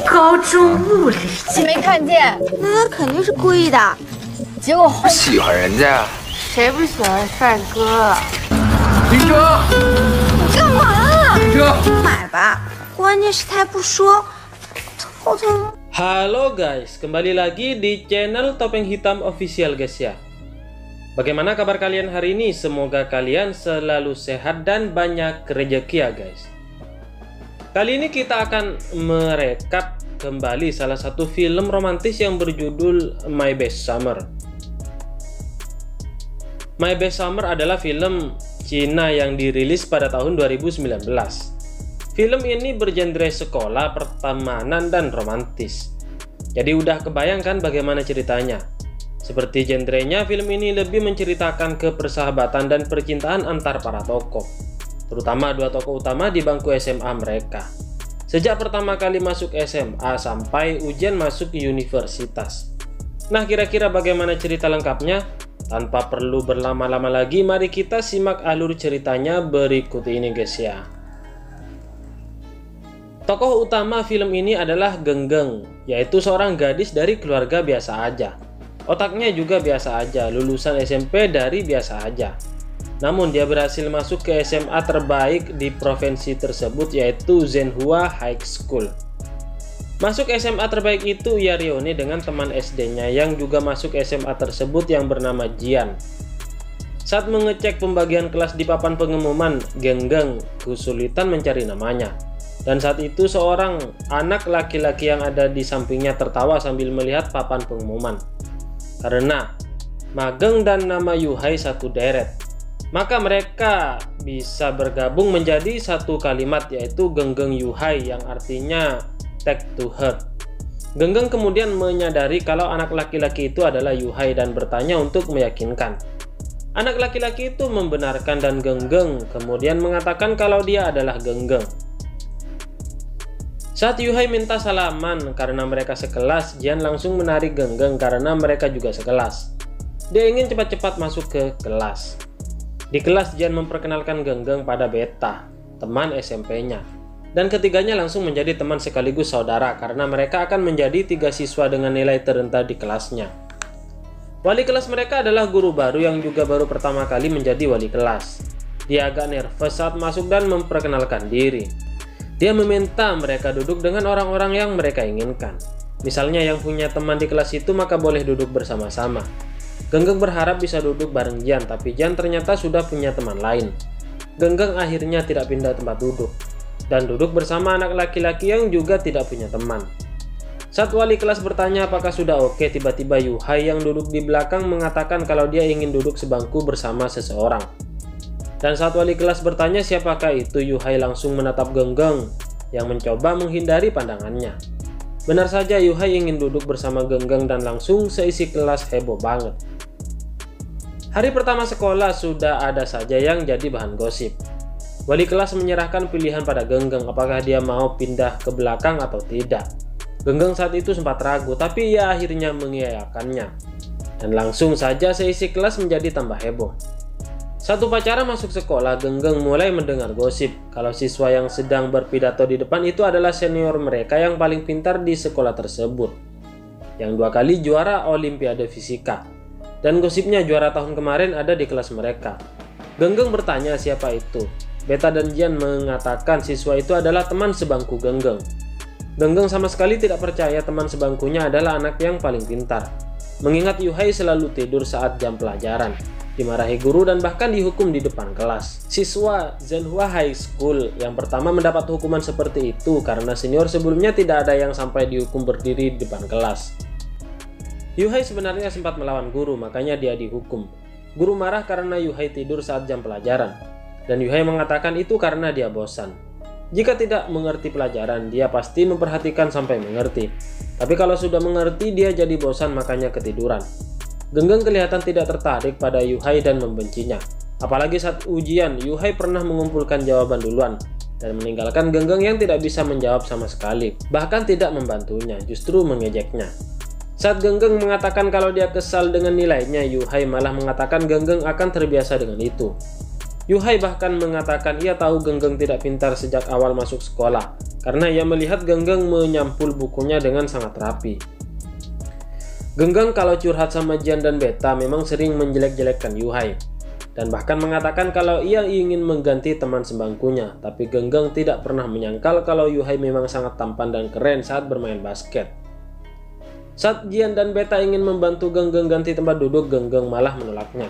高中物理你没看见？那他肯定是故意的。结果后喜欢人家呀？谁不喜欢帅哥啊？停车！干嘛啊？停车！买吧，关键是他还不说，头疼。 Halo guys, kembali lagi di channel Topeng Hitam Official guys ya. Bagaimana kabar kalian hari ini? Semoga kalian selalu sehat dan banyak rezeki ya guys. Kali ini kita akan merekap kembali salah satu film romantis yang berjudul My Best Summer. My Best Summer adalah film Cina yang dirilis pada tahun 2019. Film ini bergenre sekolah, pertemanan, dan romantis. Jadi udah kebayangkan bagaimana ceritanya? Seperti genrenya, film ini lebih menceritakan kepersahabatan dan percintaan antar para tokoh, terutama dua tokoh utama di bangku SMA mereka. Sejak pertama kali masuk SMA sampai ujian masuk universitas. Nah, kira-kira bagaimana cerita lengkapnya? Tanpa perlu berlama-lama lagi, mari kita simak alur ceritanya berikut ini guys ya. Tokoh utama film ini adalah Genggeng, yaitu seorang gadis dari keluarga biasa aja. Otaknya juga biasa aja, lulusan SMP dari biasa aja. Namun dia berhasil masuk ke SMA terbaik di provinsi tersebut, yaitu Zhenhua High School. Masuk SMA terbaik itu ia reuni dengan teman SD-nya yang juga masuk SMA tersebut yang bernama Jian. Saat mengecek pembagian kelas di papan pengumuman, Genggeng kesulitan mencari namanya. Dan saat itu seorang anak laki-laki yang ada di sampingnya tertawa sambil melihat papan pengumuman. Karena Mageng dan nama Yuhai satu deret, maka mereka bisa bergabung menjadi satu kalimat, yaitu Genggeng Yuhai, yang artinya take to heart. Genggeng kemudian menyadari kalau anak laki-laki itu adalah Yuhai dan bertanya untuk meyakinkan. Anak laki-laki itu membenarkan dan Genggeng kemudian mengatakan kalau dia adalah Genggeng. Saat Yuhai minta salaman karena mereka sekelas, Jian langsung menarik Genggeng karena mereka juga sekelas. Dia ingin cepat-cepat masuk ke kelas. Di kelas, Jian memperkenalkan Genggeng pada Beta, teman SMP-nya. Dan ketiganya langsung menjadi teman sekaligus saudara karena mereka akan menjadi 3 siswa dengan nilai terendah di kelasnya. Wali kelas mereka adalah guru baru yang juga baru pertama kali menjadi wali kelas. Dia agak nervous saat masuk dan memperkenalkan diri. Dia meminta mereka duduk dengan orang-orang yang mereka inginkan. Misalnya yang punya teman di kelas itu maka boleh duduk bersama-sama. Genggeng berharap bisa duduk bareng Jian, tapi Jian ternyata sudah punya teman lain. Genggeng akhirnya tidak pindah tempat duduk dan duduk bersama anak laki-laki yang juga tidak punya teman. Saat wali kelas bertanya apakah sudah oke, tiba-tiba Yuhai yang duduk di belakang mengatakan kalau dia ingin duduk sebangku bersama seseorang. Dan saat wali kelas bertanya siapakah itu, Yuhai langsung menatap Genggeng yang mencoba menghindari pandangannya. Benar saja, Yuhai ingin duduk bersama Genggeng dan langsung seisi kelas heboh banget. Hari pertama sekolah sudah ada saja yang jadi bahan gosip. Wali kelas menyerahkan pilihan pada Genggeng apakah dia mau pindah ke belakang atau tidak. Genggeng saat itu sempat ragu, tapi ia akhirnya mengiyakannya. Dan langsung saja seisi kelas menjadi tambah heboh. Saat upacara masuk sekolah, Genggeng mulai mendengar gosip kalau siswa yang sedang berpidato di depan itu adalah senior mereka yang paling pintar di sekolah tersebut, yang 2 kali juara Olimpiade Fisika. Dan gosipnya juara tahun kemarin ada di kelas mereka. Genggeng bertanya siapa itu. Beta dan Jian mengatakan siswa itu adalah teman sebangku Genggeng. Genggeng sama sekali tidak percaya teman sebangkunya adalah anak yang paling pintar, mengingat Yuhai selalu tidur saat jam pelajaran, dimarahi guru dan bahkan dihukum di depan kelas. Siswa Zhenhua High School yang pertama mendapat hukuman seperti itu karena senior sebelumnya tidak ada yang sampai dihukum berdiri di depan kelas. Yuhai sebenarnya sempat melawan guru, makanya dia dihukum. Guru marah karena Yuhai tidur saat jam pelajaran, dan Yuhai mengatakan itu karena dia bosan. Jika tidak mengerti pelajaran, dia pasti memperhatikan sampai mengerti. Tapi kalau sudah mengerti, dia jadi bosan makanya ketiduran. Genggeng kelihatan tidak tertarik pada Yuhai dan membencinya. Apalagi saat ujian, Yuhai pernah mengumpulkan jawaban duluan dan meninggalkan Genggeng yang tidak bisa menjawab sama sekali. Bahkan tidak membantunya, justru mengejeknya. Saat Genggeng mengatakan kalau dia kesal dengan nilainya, Yuhai malah mengatakan Genggeng akan terbiasa dengan itu. Yuhai bahkan mengatakan ia tahu Genggeng tidak pintar sejak awal masuk sekolah, karena ia melihat Genggeng menyampul bukunya dengan sangat rapi. Genggeng kalau curhat sama Jian dan Beta memang sering menjelek-jelekkan Yuhai, dan bahkan mengatakan kalau ia ingin mengganti teman sebangkunya, tapi Genggeng tidak pernah menyangkal kalau Yuhai memang sangat tampan dan keren saat bermain basket. Saat Jian dan Beta ingin membantu Genggeng ganti tempat duduk, Genggeng malah menolaknya.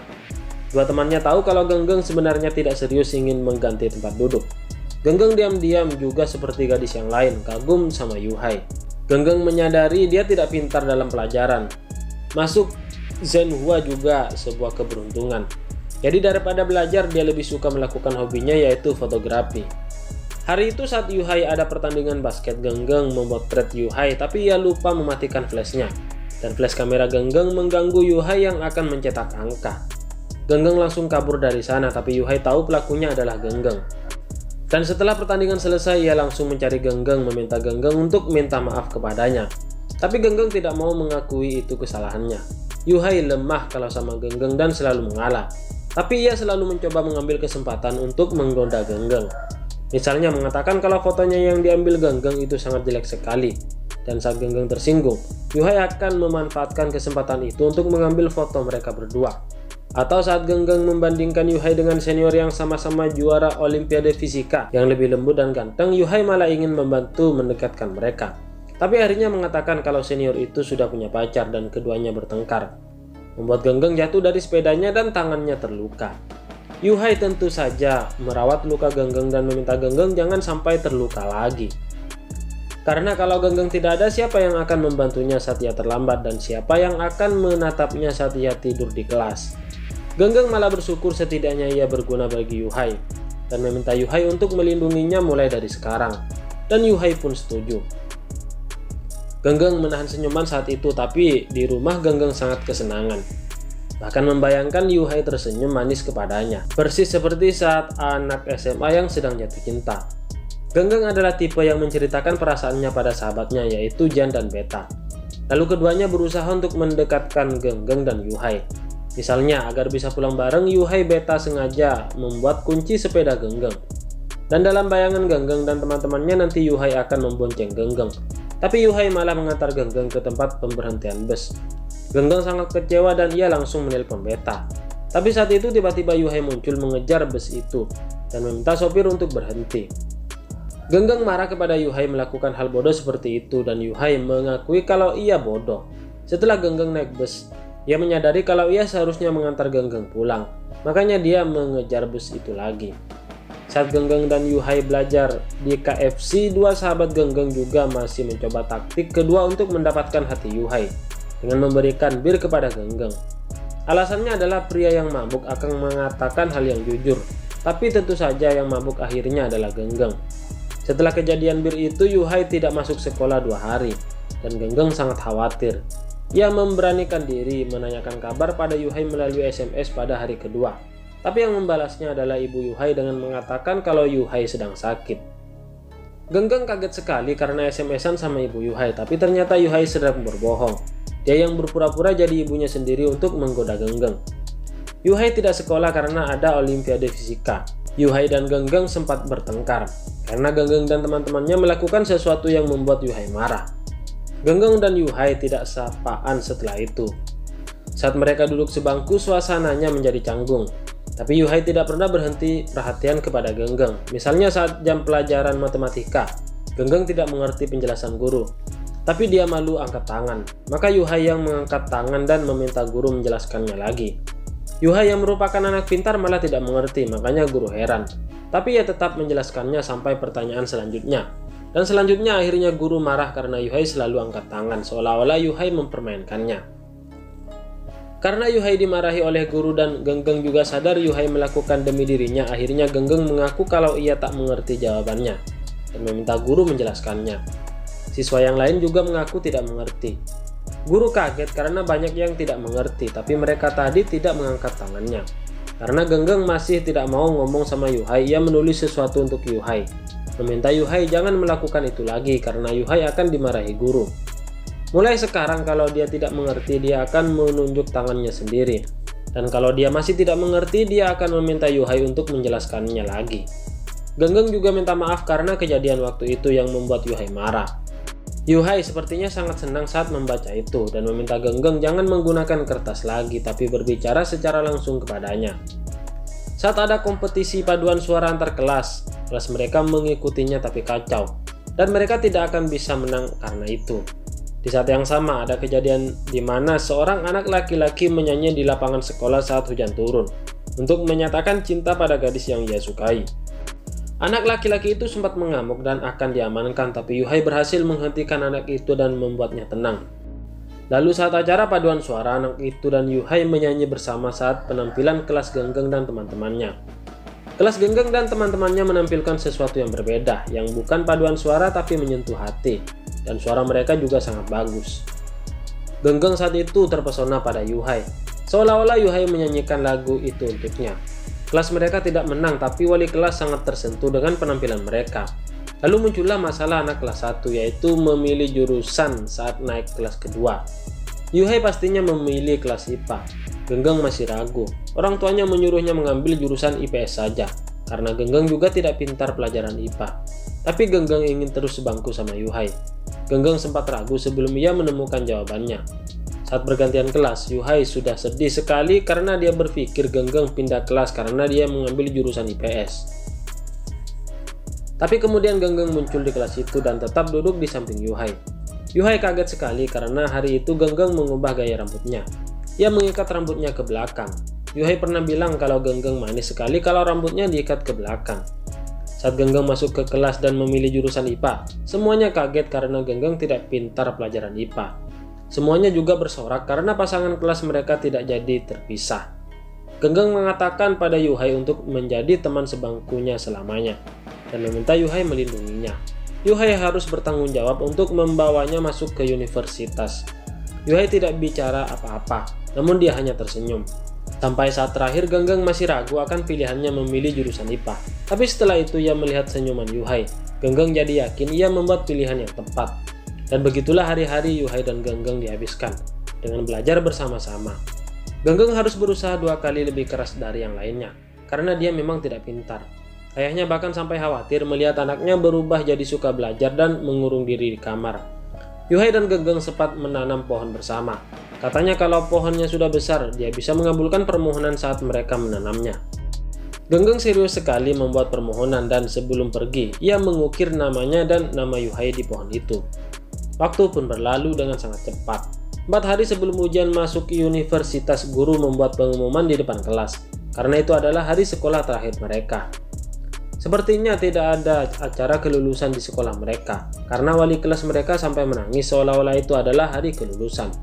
Dua temannya tahu kalau Genggeng sebenarnya tidak serius ingin mengganti tempat duduk. Genggeng diam-diam juga seperti gadis yang lain, kagum sama Yuhai. Genggeng menyadari dia tidak pintar dalam pelajaran. Masuk Zhenhua juga sebuah keberuntungan. Jadi daripada belajar, dia lebih suka melakukan hobinya, yaitu fotografi. Hari itu saat Yuhai ada pertandingan basket, Genggeng memotret Yuhai, tapi ia lupa mematikan flashnya. Dan flash kamera Genggeng mengganggu Yuhai yang akan mencetak angka. Genggeng langsung kabur dari sana, tapi Yuhai tahu pelakunya adalah Genggeng. Dan setelah pertandingan selesai, ia langsung mencari Genggeng, meminta Genggeng untuk minta maaf kepadanya. Tapi Genggeng tidak mau mengakui itu kesalahannya. Yuhai lemah kalau sama Genggeng dan selalu mengalah. Tapi ia selalu mencoba mengambil kesempatan untuk menggoda Genggeng. Misalnya mengatakan kalau fotonya yang diambil Genggeng itu sangat jelek sekali. Dan saat Genggeng tersinggung, Yuhai akan memanfaatkan kesempatan itu untuk mengambil foto mereka berdua. Atau saat Genggeng membandingkan Yuhai dengan senior yang sama-sama juara Olimpiade Fisika yang lebih lembut dan ganteng, Yuhai malah ingin membantu mendekatkan mereka. Tapi akhirnya mengatakan kalau senior itu sudah punya pacar dan keduanya bertengkar, membuat Genggeng jatuh dari sepedanya dan tangannya terluka. Yuhai tentu saja merawat luka Genggeng dan meminta Genggeng jangan sampai terluka lagi. Karena kalau Genggeng tidak ada, siapa yang akan membantunya saat ia terlambat dan siapa yang akan menatapnya saat ia tidur di kelas. Genggeng malah bersyukur setidaknya ia berguna bagi Yuhai dan meminta Yuhai untuk melindunginya mulai dari sekarang. Dan Yuhai pun setuju. Genggeng menahan senyuman saat itu, tapi di rumah Genggeng sangat kesenangan. Bahkan membayangkan Yuhai tersenyum manis kepadanya, persis seperti saat anak SMA yang sedang jatuh cinta. Genggeng adalah tipe yang menceritakan perasaannya pada sahabatnya, yaitu Jian dan Beta. Lalu keduanya berusaha untuk mendekatkan Genggeng dan Yuhai. Misalnya, agar bisa pulang bareng, Yuhai Beta sengaja membuat kunci sepeda Genggeng. Dan dalam bayangan Genggeng dan teman-temannya nanti Yuhai akan membonceng Genggeng. Tapi Yuhai malah mengantar Genggeng ke tempat pemberhentian bus. Genggeng sangat kecewa dan ia langsung menelpon Beta. Tapi saat itu tiba-tiba Yuhai muncul mengejar bus itu dan meminta sopir untuk berhenti. Genggeng marah kepada Yuhai melakukan hal bodoh seperti itu dan Yuhai mengakui kalau ia bodoh. Setelah Genggeng naik bus, ia menyadari kalau ia seharusnya mengantar Genggeng pulang, makanya dia mengejar bus itu lagi. Saat Genggeng dan Yuhai belajar di KFC, dua sahabat Genggeng juga masih mencoba taktik kedua untuk mendapatkan hati Yuhai dengan memberikan bir kepada Genggeng. Alasannya adalah pria yang mabuk akan mengatakan hal yang jujur, tapi tentu saja yang mabuk akhirnya adalah Genggeng. Setelah kejadian bir itu, Yuhai tidak masuk sekolah 2 hari, dan Genggeng sangat khawatir. Ia memberanikan diri menanyakan kabar pada Yuhai melalui SMS pada hari kedua. Tapi yang membalasnya adalah ibu Yuhai dengan mengatakan kalau Yuhai sedang sakit. Genggeng kaget sekali karena SMS-an sama ibu Yuhai, tapi ternyata Yuhai sedang berbohong. Dia yang berpura-pura jadi ibunya sendiri untuk menggoda Genggeng. Yuhai tidak sekolah karena ada Olimpiade Fisika. Yuhai dan Genggeng sempat bertengkar karena Genggeng dan teman-temannya melakukan sesuatu yang membuat Yuhai marah. Genggeng dan Yuhai tidak sapaan setelah itu. Saat mereka duduk sebangku, suasananya menjadi canggung. Tapi Yuhai tidak pernah berhenti perhatian kepada Genggeng. Misalnya saat jam pelajaran matematika, Genggeng tidak mengerti penjelasan guru. Tapi dia malu angkat tangan. Maka Yuhai yang mengangkat tangan dan meminta guru menjelaskannya lagi. Yuhai yang merupakan anak pintar malah tidak mengerti, makanya guru heran. Tapi ia tetap menjelaskannya sampai pertanyaan selanjutnya. Dan selanjutnya akhirnya guru marah karena Yuhai selalu angkat tangan, seolah-olah Yuhai mempermainkannya. Karena Yuhai dimarahi oleh guru dan Genggeng juga sadar Yuhai melakukan demi dirinya, akhirnya Genggeng mengaku kalau ia tak mengerti jawabannya dan meminta guru menjelaskannya. Siswa yang lain juga mengaku tidak mengerti. Guru kaget karena banyak yang tidak mengerti, tapi mereka tadi tidak mengangkat tangannya. Karena Genggeng masih tidak mau ngomong sama Yuhai, ia menulis sesuatu untuk Yuhai. Meminta Yuhai jangan melakukan itu lagi karena Yuhai akan dimarahi guru. Mulai sekarang kalau dia tidak mengerti, dia akan menunjuk tangannya sendiri. Dan kalau dia masih tidak mengerti, dia akan meminta Yuhai untuk menjelaskannya lagi. Genggeng juga minta maaf karena kejadian waktu itu yang membuat Yuhai marah. Yuhai sepertinya sangat senang saat membaca itu dan meminta Genggeng jangan menggunakan kertas lagi tapi berbicara secara langsung kepadanya. Saat ada kompetisi paduan suara antar kelas mereka mengikutinya tapi kacau dan mereka tidak akan bisa menang karena itu. Di saat yang sama ada kejadian di mana seorang anak laki-laki menyanyi di lapangan sekolah saat hujan turun untuk menyatakan cinta pada gadis yang ia sukai. Anak laki-laki itu sempat mengamuk dan akan diamankan, tapi Yuhai berhasil menghentikan anak itu dan membuatnya tenang. Lalu saat acara paduan suara, anak itu dan Yuhai menyanyi bersama saat penampilan kelas Genggeng dan teman-temannya. Kelas Genggeng dan teman-temannya menampilkan sesuatu yang berbeda, yang bukan paduan suara tapi menyentuh hati, dan suara mereka juga sangat bagus. Genggeng saat itu terpesona pada Yuhai, seolah-olah Yuhai menyanyikan lagu itu untuknya. Kelas mereka tidak menang, tapi wali kelas sangat tersentuh dengan penampilan mereka. Lalu muncullah masalah anak kelas 1, yaitu memilih jurusan saat naik kelas kedua. Yuhai pastinya memilih kelas IPA. Genggeng masih ragu. Orang tuanya menyuruhnya mengambil jurusan IPS saja, karena Genggeng juga tidak pintar pelajaran IPA. Tapi Genggeng ingin terus sebangku sama Yuhai. Genggeng sempat ragu sebelum ia menemukan jawabannya. Saat bergantian kelas, Yuhai sudah sedih sekali karena dia berpikir Genggeng pindah kelas karena dia mengambil jurusan IPS. Tapi kemudian Genggeng muncul di kelas itu dan tetap duduk di samping Yuhai. Yuhai kaget sekali karena hari itu Genggeng mengubah gaya rambutnya. Ia mengikat rambutnya ke belakang. Yuhai pernah bilang kalau Genggeng manis sekali kalau rambutnya diikat ke belakang. Saat Genggeng masuk ke kelas dan memilih jurusan IPA, semuanya kaget karena Genggeng tidak pintar pelajaran IPA. Semuanya juga bersorak karena pasangan kelas mereka tidak jadi terpisah. Genggeng mengatakan pada Yuhai untuk menjadi teman sebangkunya selamanya dan meminta Yuhai melindunginya. Yuhai harus bertanggung jawab untuk membawanya masuk ke universitas. Yuhai tidak bicara apa-apa, namun dia hanya tersenyum. Sampai saat terakhir Genggeng masih ragu akan pilihannya memilih jurusan IPA. Tapi setelah itu ia melihat senyuman Yuhai. Genggeng jadi yakin ia membuat pilihan yang tepat. Dan begitulah hari-hari Yuhai dan Genggeng dihabiskan dengan belajar bersama-sama. Genggeng harus berusaha 2 kali lebih keras dari yang lainnya karena dia memang tidak pintar. Ayahnya bahkan sampai khawatir melihat anaknya berubah jadi suka belajar dan mengurung diri di kamar. Yuhai dan Genggeng sempat menanam pohon bersama. Katanya kalau pohonnya sudah besar, dia bisa mengabulkan permohonan saat mereka menanamnya. Genggeng serius sekali membuat permohonan dan sebelum pergi, ia mengukir namanya dan nama Yuhai di pohon itu. Waktu pun berlalu dengan sangat cepat. 4 hari sebelum ujian masuk ke universitas, guru membuat pengumuman di depan kelas, karena itu adalah hari sekolah terakhir mereka. Sepertinya tidak ada acara kelulusan di sekolah mereka, karena wali kelas mereka sampai menangis seolah-olah itu adalah hari kelulusan.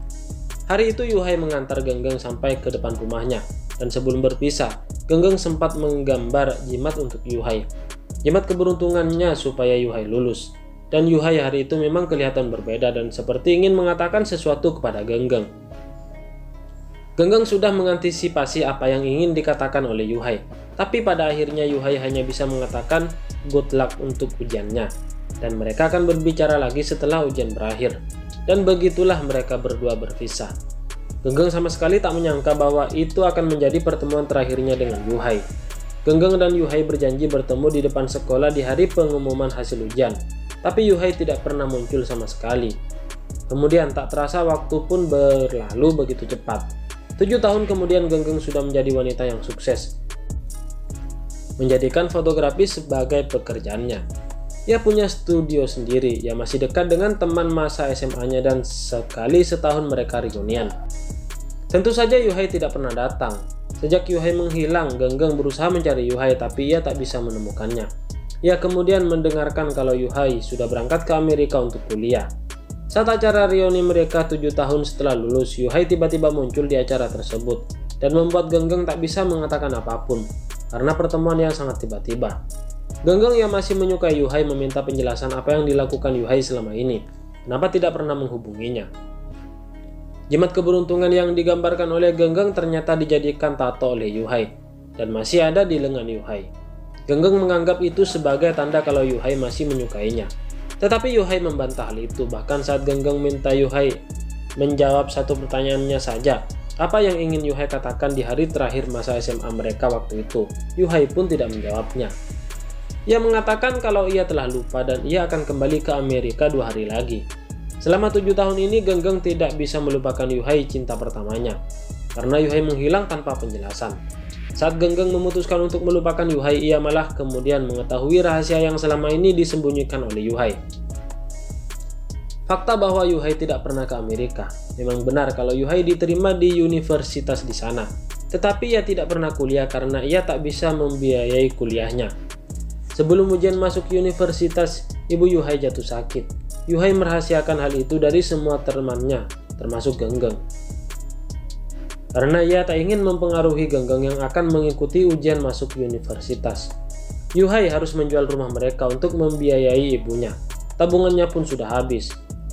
Hari itu Yuhai mengantar Genggeng sampai ke depan rumahnya, dan sebelum berpisah, Genggeng sempat menggambar jimat untuk Yuhai. Jimat keberuntungannya supaya Yuhai lulus. Dan Yuhai hari itu memang kelihatan berbeda dan seperti ingin mengatakan sesuatu kepada Genggeng. Genggeng sudah mengantisipasi apa yang ingin dikatakan oleh Yuhai. Tapi pada akhirnya Yuhai hanya bisa mengatakan good luck untuk ujiannya. Dan mereka akan berbicara lagi setelah ujian berakhir. Dan begitulah mereka berdua berpisah. Genggeng sama sekali tak menyangka bahwa itu akan menjadi pertemuan terakhirnya dengan Yuhai. Genggeng dan Yuhai berjanji bertemu di depan sekolah di hari pengumuman hasil ujian. Tapi Yuhai tidak pernah muncul sama sekali. Kemudian tak terasa waktu pun berlalu begitu cepat. 7 tahun kemudian Genggeng sudah menjadi wanita yang sukses. Menjadikan fotografi sebagai pekerjaannya. Ia punya studio sendiri, ia masih dekat dengan teman masa SMA-nya dan sekali setahun mereka reunian. Tentu saja Yuhai tidak pernah datang. Sejak Yuhai menghilang, Genggeng berusaha mencari Yuhai tapi ia tak bisa menemukannya. Ia kemudian mendengarkan kalau Yuhai sudah berangkat ke Amerika untuk kuliah. Saat acara reuni mereka 7 tahun setelah lulus, Yuhai tiba-tiba muncul di acara tersebut dan membuat Genggeng tak bisa mengatakan apapun karena pertemuan yang sangat tiba-tiba. Genggeng yang masih menyukai Yuhai meminta penjelasan apa yang dilakukan Yuhai selama ini. Kenapa tidak pernah menghubunginya? Jimat keberuntungan yang digambarkan oleh Genggeng ternyata dijadikan tato oleh Yuhai dan masih ada di lengan Yuhai. Genggeng menganggap itu sebagai tanda kalau Yuhai masih menyukainya. Tetapi Yuhai membantah hal itu, bahkan saat Genggeng minta Yuhai menjawab satu pertanyaannya saja, Apa yang ingin Yuhai katakan di hari terakhir masa SMA mereka waktu itu? Yuhai pun tidak menjawabnya. Ia mengatakan kalau ia telah lupa dan ia akan kembali ke Amerika 2 hari lagi. Selama 7 tahun ini Genggeng tidak bisa melupakan Yuhai cinta pertamanya, karena Yuhai menghilang tanpa penjelasan. Saat Genggeng memutuskan untuk melupakan Yuhai, ia malah kemudian mengetahui rahasia yang selama ini disembunyikan oleh Yuhai. Fakta bahwa Yuhai tidak pernah ke Amerika. Memang benar kalau Yuhai diterima di universitas di sana, tetapi ia tidak pernah kuliah karena ia tak bisa membiayai kuliahnya. Sebelum ujian masuk universitas, ibu Yuhai jatuh sakit. Yuhai merahasiakan hal itu dari semua temannya, termasuk Genggeng. Karena ia tak ingin mempengaruhi Genggeng yang akan mengikuti ujian masuk universitas. Yuhai harus menjual rumah mereka untuk membiayai ibunya. Tabungannya pun sudah habis.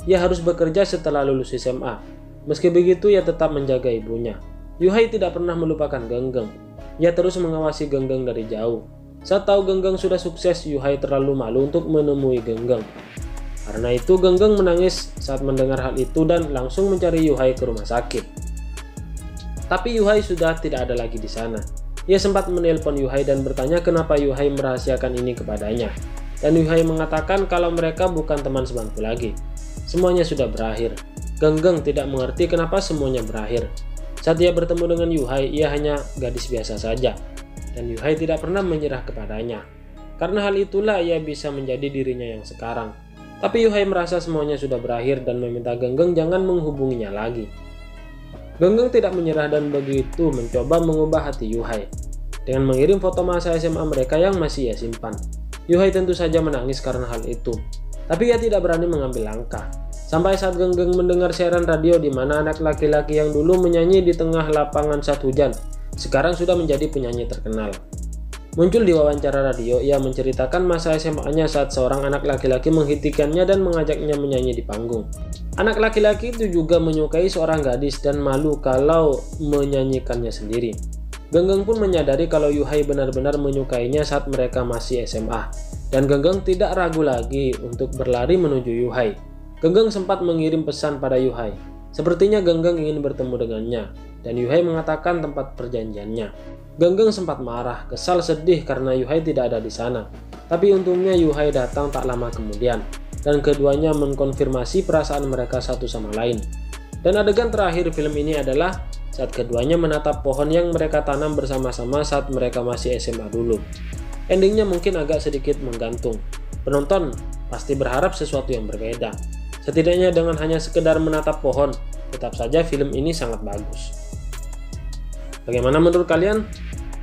Ia harus bekerja setelah lulus SMA. Meski begitu, ia tetap menjaga ibunya. Yuhai tidak pernah melupakan Genggeng. Ia terus mengawasi Genggeng dari jauh. Saat tahu Genggeng sudah sukses, Yuhai terlalu malu untuk menemui Genggeng. Karena itu, Genggeng menangis saat mendengar hal itu dan langsung mencari Yuhai ke rumah sakit. Tapi Yuhai sudah tidak ada lagi di sana. Ia sempat menelpon Yuhai dan bertanya kenapa Yuhai merahasiakan ini kepadanya. Dan Yuhai mengatakan kalau mereka bukan teman sebangku lagi. Semuanya sudah berakhir. Genggeng tidak mengerti kenapa semuanya berakhir. Saat ia bertemu dengan Yuhai, ia hanya gadis biasa saja. Dan Yuhai tidak pernah menyerah kepadanya. Karena hal itulah ia bisa menjadi dirinya yang sekarang. Tapi Yuhai merasa semuanya sudah berakhir dan meminta Genggeng jangan menghubunginya lagi. Genggeng tidak menyerah dan begitu mencoba mengubah hati Yuhai dengan mengirim foto masa SMA mereka yang masih ia simpan. Yuhai tentu saja menangis karena hal itu. Tapi ia tidak berani mengambil langkah. Sampai saat Genggeng mendengar siaran radio di mana anak laki-laki yang dulu menyanyi di tengah lapangan saat hujan, sekarang sudah menjadi penyanyi terkenal. Muncul di wawancara radio, ia menceritakan masa SMA-nya saat seorang anak laki-laki menghentikannya dan mengajaknya menyanyi di panggung. Anak laki-laki itu juga menyukai seorang gadis dan malu kalau menyanyikannya sendiri. Genggeng pun menyadari kalau Yuhai benar-benar menyukainya saat mereka masih SMA. Dan Genggeng tidak ragu lagi untuk berlari menuju Yuhai. Genggeng sempat mengirim pesan pada Yuhai. Sepertinya Genggeng ingin bertemu dengannya. Dan Yuhai mengatakan tempat perjanjiannya. Genggeng sempat marah, kesal, sedih karena Yuhai tidak ada di sana. Tapi untungnya Yuhai datang tak lama kemudian. Dan keduanya mengkonfirmasi perasaan mereka satu sama lain. Dan adegan terakhir film ini adalah saat keduanya menatap pohon yang mereka tanam bersama-sama saat mereka masih SMA dulu. Endingnya mungkin agak sedikit menggantung. Penonton pasti berharap sesuatu yang berbeda. Setidaknya dengan hanya sekedar menatap pohon, tetap saja film ini sangat bagus. Bagaimana menurut kalian?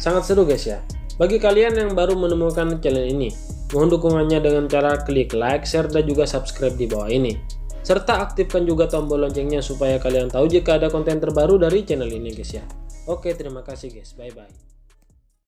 Sangat seru guys ya. Bagi kalian yang baru menemukan channel ini, mohon dukungannya dengan cara klik like, share, dan juga subscribe di bawah ini. Serta aktifkan juga tombol loncengnya supaya kalian tahu jika ada konten terbaru dari channel ini guys ya. Oke, terima kasih guys. Bye-bye.